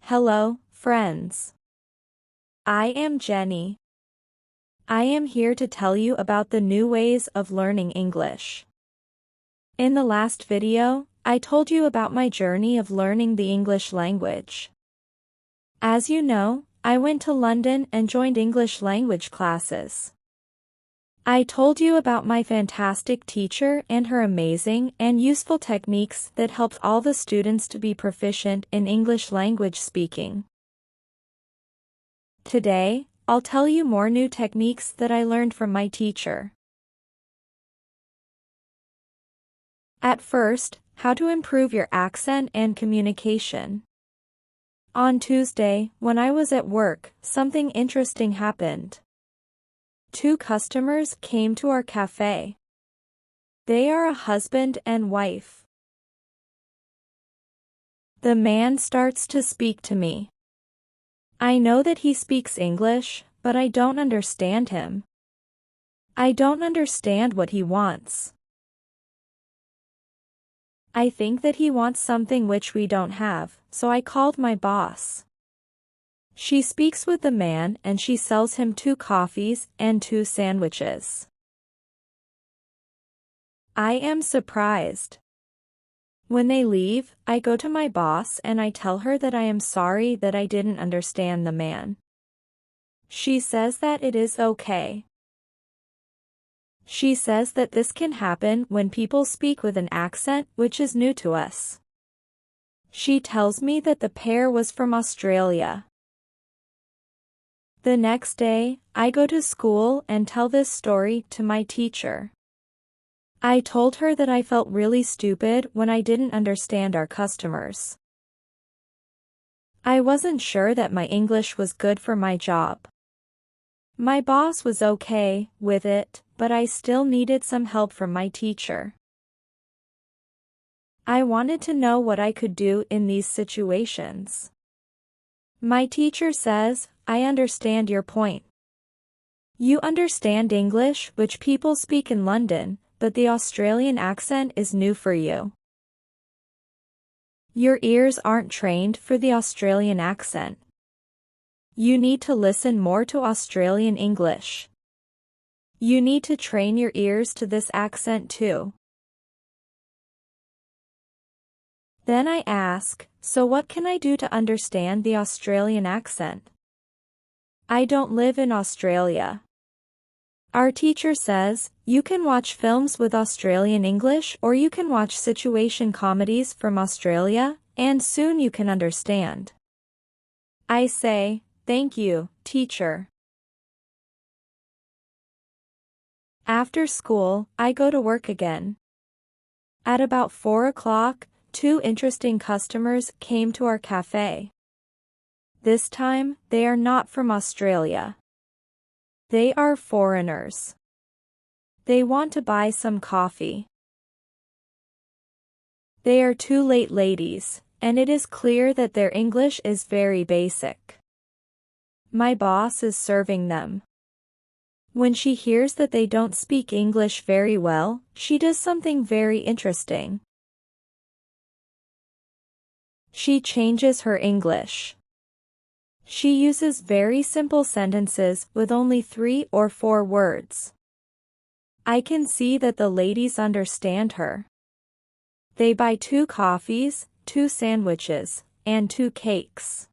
Hello, friends. I am Jenny. I am here to tell you about the new ways of learning English. In the last video, I told you about my journey of learning the English language. As you know, I went to London and joined English language classes. I told you about my fantastic teacher and her amazing and useful techniques that helped all the students to be proficient in English language speaking. Today, I'll tell you more new techniques that I learned from my teacher. At first, how to improve your accent and communication. On Tuesday, when I was at work, something interesting happened. 2 customers came to our cafe. They are a husband and wife. The man starts to speak to me. I know that he speaks English, but I don't understand him. I don't understand what he wants. I think that he wants something which we don't have, so I called my boss. She speaks with the man and she sells him 2 coffees and 2 sandwiches. I am surprised. When they leave, I go to my boss and I tell her that I am sorry that I didn't understand the man. She says that it is okay. She says that this can happen when people speak with an accent which is new to us. She tells me that the pair was from Australia. The next day, I go to school and tell this story to my teacher. I told her that I felt really stupid when I didn't understand our customers. I wasn't sure that my English was good for my job. My boss was okay with it, but I still needed some help from my teacher. I wanted to know what I could do in these situations. My teacher says, I understand your point. You understand English, which people speak in London, but the Australian accent is new for you. Your ears aren't trained for the Australian accent. You need to listen more to Australian English. You need to train your ears to this accent too. Then I ask, so what can I do to understand the Australian accent? I don't live in Australia. Our teacher says, you can watch films with Australian English or you can watch situation comedies from Australia, and soon you can understand. I say, thank you, teacher. After school, I go to work again. At about 4 o'clock, 2 interesting customers came to our cafe. This time, they are not from Australia. They are foreigners. They want to buy some coffee. They are 2 late ladies, and it is clear that their English is very basic. My boss is serving them. When she hears that they don't speak English very well, she does something very interesting. She changes her English. She uses very simple sentences with only 3 or 4 words. I can see that the ladies understand her. They buy 2 coffees, 2 sandwiches, and 2 cakes.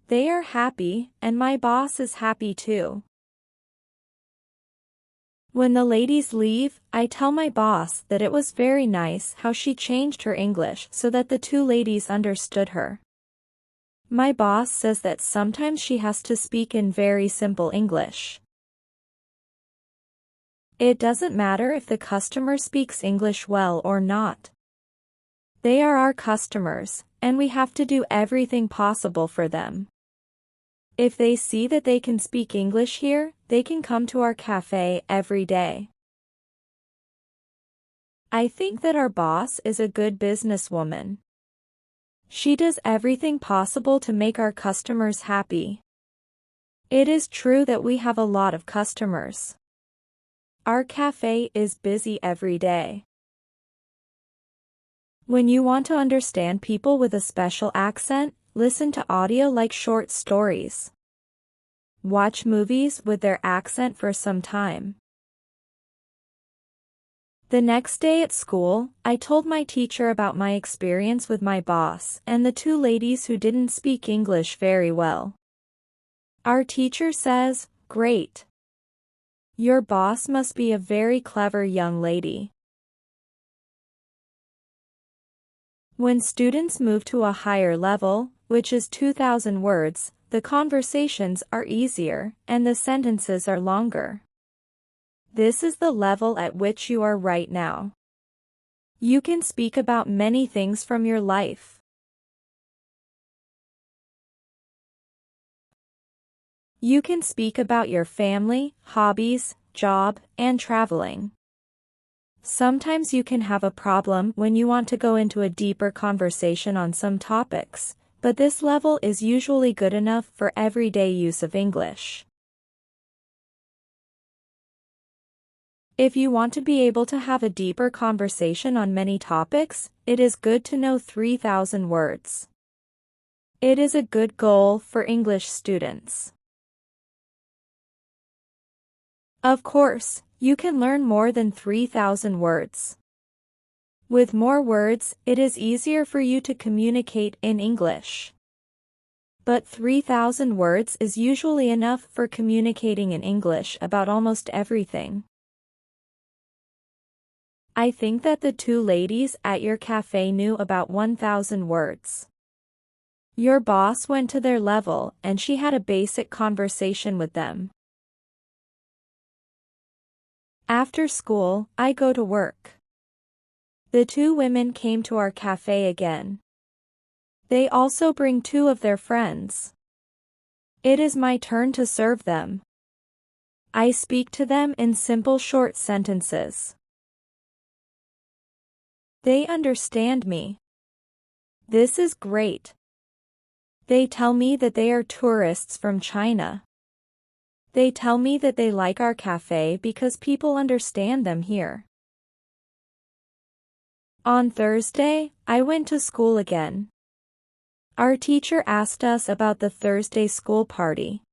They are happy, and my boss is happy too. When the ladies leave, I tell my boss that it was very nice how she changed her English so that the 2 ladies understood her. My boss says that sometimes she has to speak in very simple English. It doesn't matter if the customer speaks English well or not. They are our customers, and we have to do everything possible for them. If they see that they can speak English here, they can come to our cafe every day. I think that our boss is a good businesswoman. She does everything possible to make our customers happy. It is true that we have a lot of customers. Our cafe is busy every day. When you want to understand people with a special accent, listen to audio like short stories. Watch movies with their accent for some time. The next day at school, I told my teacher about my experience with my boss and the two ladies who didn't speak English very well. Our teacher says, "Great. Your boss must be a very clever young lady." When students move to a higher level, which is 2,000 words, the conversations are easier and the sentences are longer. This is the level at which you are right now. You can speak about many things from your life. You can speak about your family, hobbies, job, and traveling. Sometimes you can have a problem when you want to go into a deeper conversation on some topics, but this level is usually good enough for everyday use of English. If you want to be able to have a deeper conversation on many topics, it is good to know 3,000 words. It is a good goal for English students. Of course, you can learn more than 3,000 words. With more words, it is easier for you to communicate in English. But 3,000 words is usually enough for communicating in English about almost everything. I think that the two ladies at your cafe knew about 1,000 words. Your boss went to their level and she had a basic conversation with them. After school, I go to work. The two women came to our cafe again. They also bring two of their friends. It is my turn to serve them. I speak to them in simple short sentences. They understand me. This is great. They tell me that they are tourists from China. They tell me that they like our cafe because people understand them here. On Thursday, I went to school again. Our teacher asked us about the Thursday school party.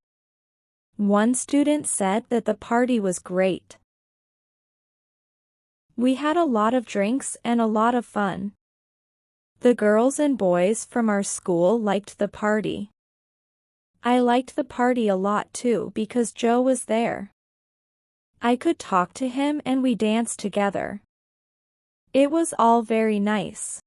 One student said that the party was great. We had a lot of drinks and a lot of fun. The girls and boys from our school liked the party. I liked the party a lot too because Joe was there. I could talk to him and we danced together. It was all very nice.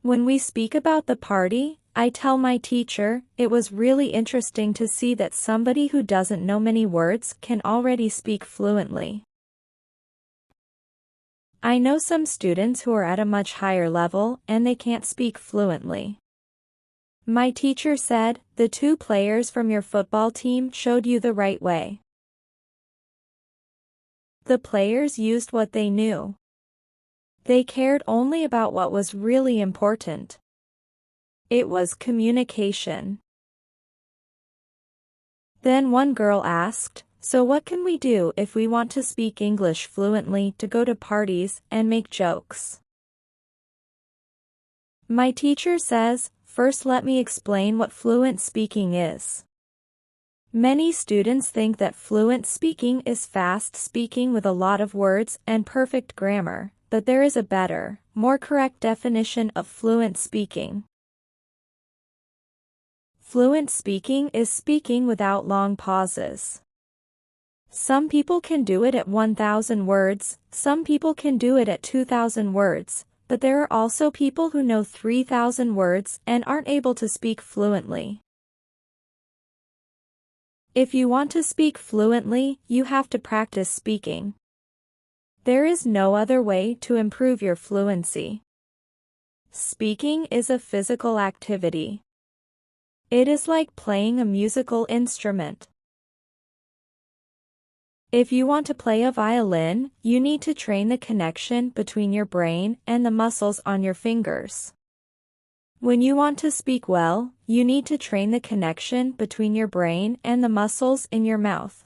When we speak about the party, I tell my teacher, it was really interesting to see that somebody who doesn't know many words can already speak fluently. I know some students who are at a much higher level and they can't speak fluently. My teacher said, the two players from your football team showed you the right way. The players used what they knew. They cared only about what was really important. It was communication. Then one girl asked, "So what can we do if we want to speak English fluently to go to parties and make jokes?" My teacher says, "First let me explain what fluent speaking is." Many students think that fluent speaking is fast speaking with a lot of words and perfect grammar, but there is a better, more correct definition of fluent speaking. Fluent speaking is speaking without long pauses. Some people can do it at 1,000 words, some people can do it at 2,000 words, but there are also people who know 3,000 words and aren't able to speak fluently. If you want to speak fluently, you have to practice speaking. There is no other way to improve your fluency. Speaking is a physical activity. It is like playing a musical instrument. If you want to play a violin, you need to train the connection between your brain and the muscles on your fingers. When you want to speak well, you need to train the connection between your brain and the muscles in your mouth.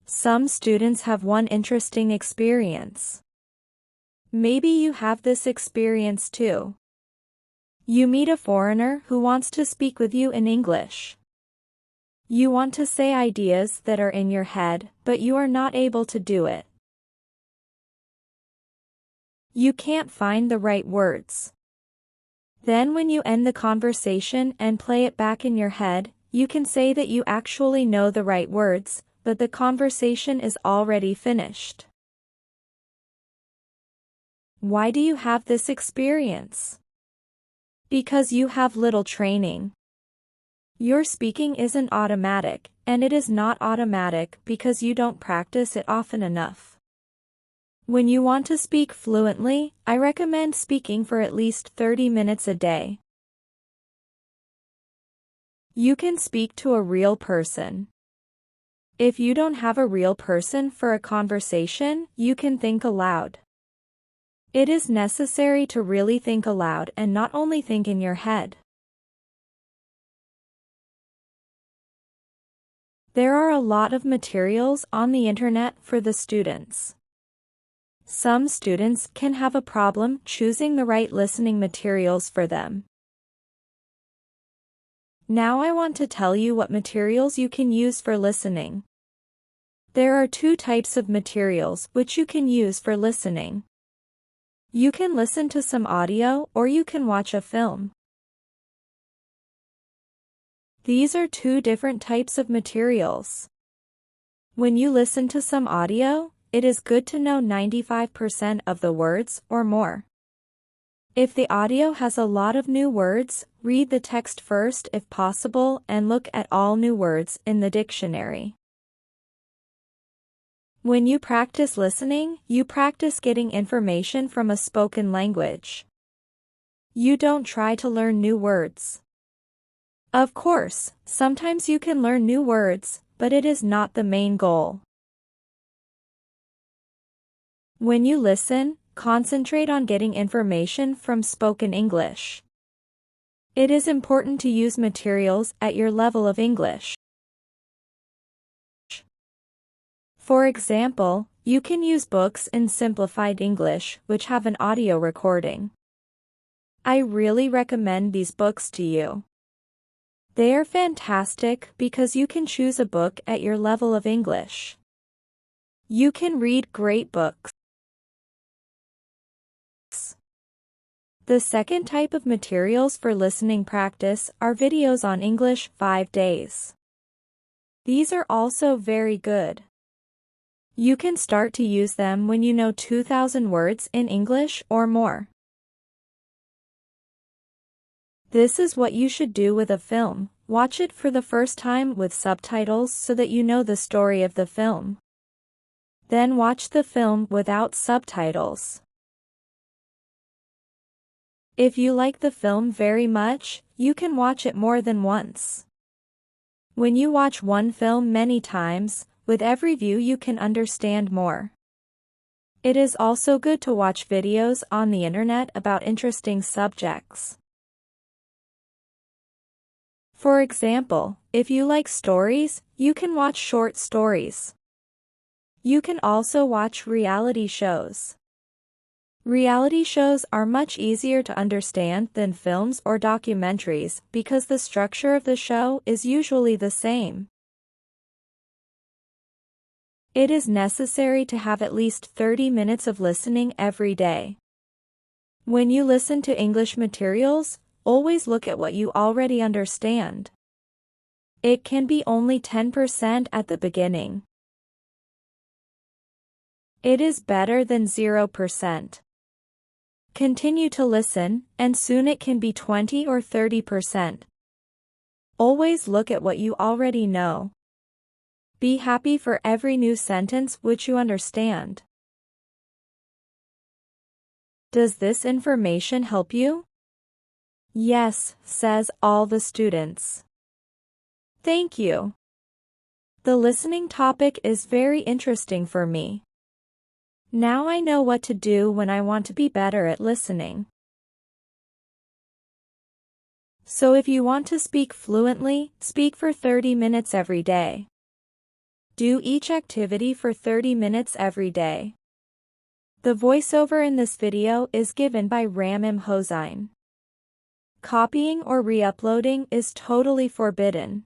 Some students have one interesting experience. Maybe you have this experience too. You meet a foreigner who wants to speak with you in English. You want to say ideas that are in your head, but you are not able to do it. You can't find the right words. Then when you end the conversation and play it back in your head, you can say that you actually know the right words, but the conversation is already finished. Why do you have this experience? Because you have little training. Your speaking isn't automatic, and it is not automatic because you don't practice it often enough. When you want to speak fluently, I recommend speaking for at least 30 minutes a day. You can speak to a real person. If you don't have a real person for a conversation, you can think aloud. It is necessary to really think aloud and not only think in your head. There are a lot of materials on the internet for the students. Some students can have a problem choosing the right listening materials for them. Now I want to tell you what materials you can use for listening. There are two types of materials which you can use for listening. You can listen to some audio or you can watch a film. These are two different types of materials. When you listen to some audio, it is good to know 95% of the words or more. If the audio has a lot of new words, read the text first if possible and look at all new words in the dictionary. When you practice listening, you practice getting information from a spoken language. You don't try to learn new words. Of course, sometimes you can learn new words, but it is not the main goal. When you listen, concentrate on getting information from spoken English. It is important to use materials at your level of English. For example, you can use books in simplified English which have an audio recording. I really recommend these books to you. They are fantastic because you can choose a book at your level of English. You can read great books. The second type of materials for listening practice are videos on English 5 days. These are also very good. You can start to use them when you know 2,000 words in English or more. This is what you should do with a film. Watch it for the first time with subtitles so that you know the story of the film. Then watch the film without subtitles. If you like the film very much, you can watch it more than once. When you watch one film many times, with every view you can understand more. It is also good to watch videos on the internet about interesting subjects. For example, if you like stories, you can watch short stories. You can also watch reality shows. Reality shows are much easier to understand than films or documentaries because the structure of the show is usually the same. It is necessary to have at least 30 minutes of listening every day. When you listen to English materials, always look at what you already understand. It can be only 10% at the beginning. It is better than 0%. Continue to listen, and soon it can be 20 or 30%. Always look at what you already know. Be happy for every new sentence which you understand. Does this information help you? Yes, says all the students. Thank you. The listening topic is very interesting for me. Now I know what to do when I want to be better at listening. So if you want to speak fluently, speak for 30 minutes every day. Do each activity for 30 minutes every day. The voiceover in this video is given by Ramim Hosain. Copying or re-uploading is totally forbidden.